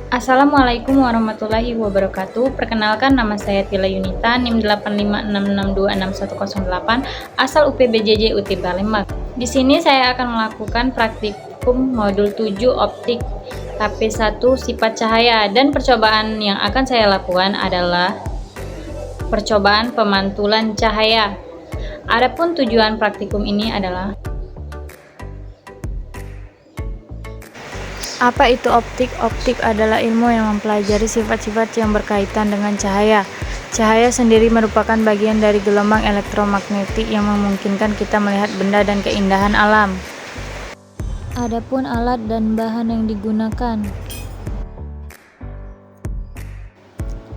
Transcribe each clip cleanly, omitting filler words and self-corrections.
Assalamualaikum warahmatullahi wabarakatuh. Perkenalkan, nama saya Tila Yunita, NIM 856626108, asal UPBJJ UT Palembang. Di sini saya akan melakukan praktikum modul 7 optik HP1 sifat cahaya, dan percobaan yang akan saya lakukan adalah percobaan pemantulan cahaya. Adapun tujuan praktikum ini adalah: apa itu optik? Optik adalah ilmu yang mempelajari sifat-sifat yang berkaitan dengan cahaya. Cahaya sendiri merupakan bagian dari gelombang elektromagnetik yang memungkinkan kita melihat benda dan keindahan alam. Adapun alat dan bahan yang digunakan.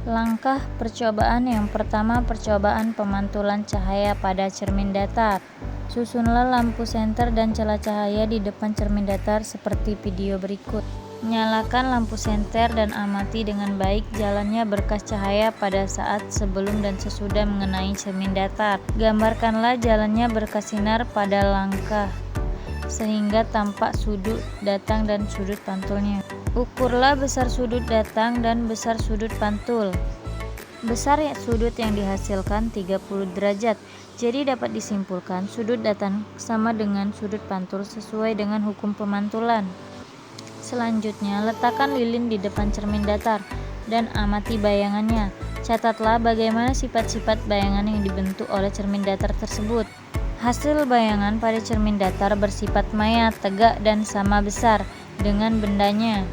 Langkah percobaan yang pertama, percobaan pemantulan cahaya pada cermin datar. Susunlah lampu senter dan celah cahaya di depan cermin datar seperti video berikut. Nyalakan lampu senter dan amati dengan baik jalannya berkas cahaya pada saat sebelum dan sesudah mengenai cermin datar. Gambarkanlah jalannya berkas sinar pada langkah sehingga tampak sudut datang dan sudut pantulnya. Ukurlah besar sudut datang dan besar sudut pantul. Besar sudut yang dihasilkan 30 derajat. Jadi dapat disimpulkan sudut datang sama dengan sudut pantul sesuai dengan hukum pemantulan. Selanjutnya, letakkan lilin di depan cermin datar dan amati bayangannya. Catatlah bagaimana sifat-sifat bayangan yang dibentuk oleh cermin datar tersebut. Hasil bayangan pada cermin datar bersifat maya, tegak, dan sama besar dengan bendanya.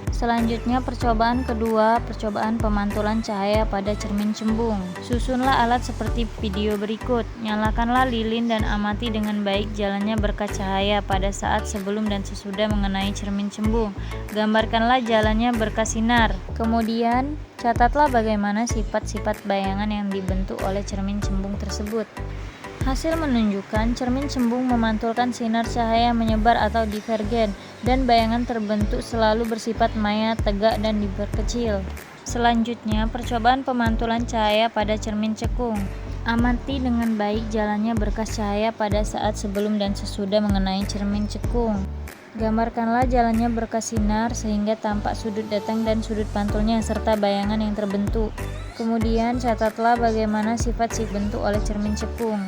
Selanjutnya, percobaan kedua, percobaan pemantulan cahaya pada cermin cembung. Susunlah alat seperti video berikut. Nyalakanlah lilin dan amati dengan baik jalannya berkas cahaya pada saat sebelum dan sesudah mengenai cermin cembung. Gambarkanlah jalannya berkas sinar. Kemudian, catatlah bagaimana sifat-sifat bayangan yang dibentuk oleh cermin cembung tersebut. Hasil menunjukkan cermin cembung memantulkan sinar cahaya menyebar atau divergen, dan bayangan terbentuk selalu bersifat maya, tegak, dan diperkecil. Selanjutnya, percobaan pemantulan cahaya pada cermin cekung. Amati dengan baik jalannya berkas cahaya pada saat sebelum dan sesudah mengenai cermin cekung. Gambarkanlah jalannya berkas sinar sehingga tampak sudut datang dan sudut pantulnya serta bayangan yang terbentuk. Kemudian catatlah bagaimana sifat bentuk oleh cermin cekung.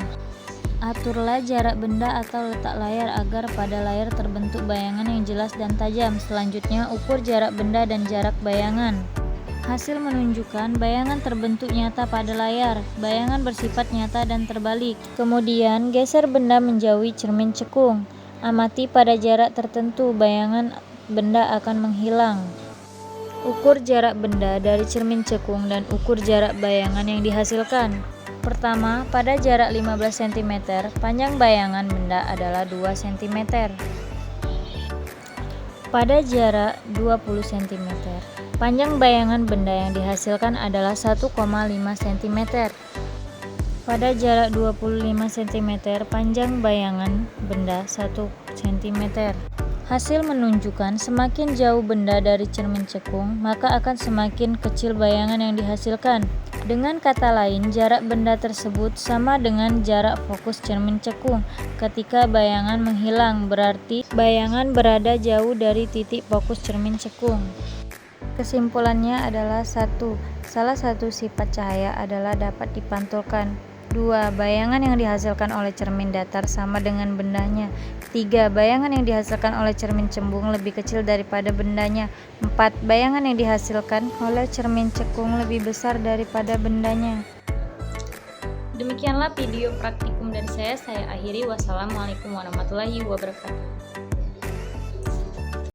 Aturlah jarak benda atau letak layar agar pada layar terbentuk bayangan yang jelas dan tajam. Selanjutnya, ukur jarak benda dan jarak bayangan. Hasil menunjukkan bayangan terbentuk nyata pada layar. Bayangan bersifat nyata dan terbalik. Kemudian, geser benda menjauhi cermin cekung. Amati pada jarak tertentu, bayangan benda akan menghilang. Ukur jarak benda dari cermin cekung dan ukur jarak bayangan yang dihasilkan. Pertama, pada jarak 15 cm, panjang bayangan benda adalah 2 cm. Pada jarak 20 cm, panjang bayangan benda yang dihasilkan adalah 1,5 cm. Pada jarak 25 cm, panjang bayangan benda 1 cm. Hasil menunjukkan semakin jauh benda dari cermin cekung, maka akan semakin kecil bayangan yang dihasilkan. Dengan kata lain, jarak benda tersebut sama dengan jarak fokus cermin cekung. Ketika bayangan menghilang, berarti bayangan berada jauh dari titik fokus cermin cekung. Kesimpulannya adalah: 1. Salah satu sifat cahaya adalah dapat dipantulkan. 2. Bayangan yang dihasilkan oleh cermin datar sama dengan bendanya. 3. Bayangan yang dihasilkan oleh cermin cembung lebih kecil daripada bendanya. 4. Bayangan yang dihasilkan oleh cermin cekung lebih besar daripada bendanya. Demikianlah video praktikum dari saya akhiri. Wassalamualaikum warahmatullahi wabarakatuh.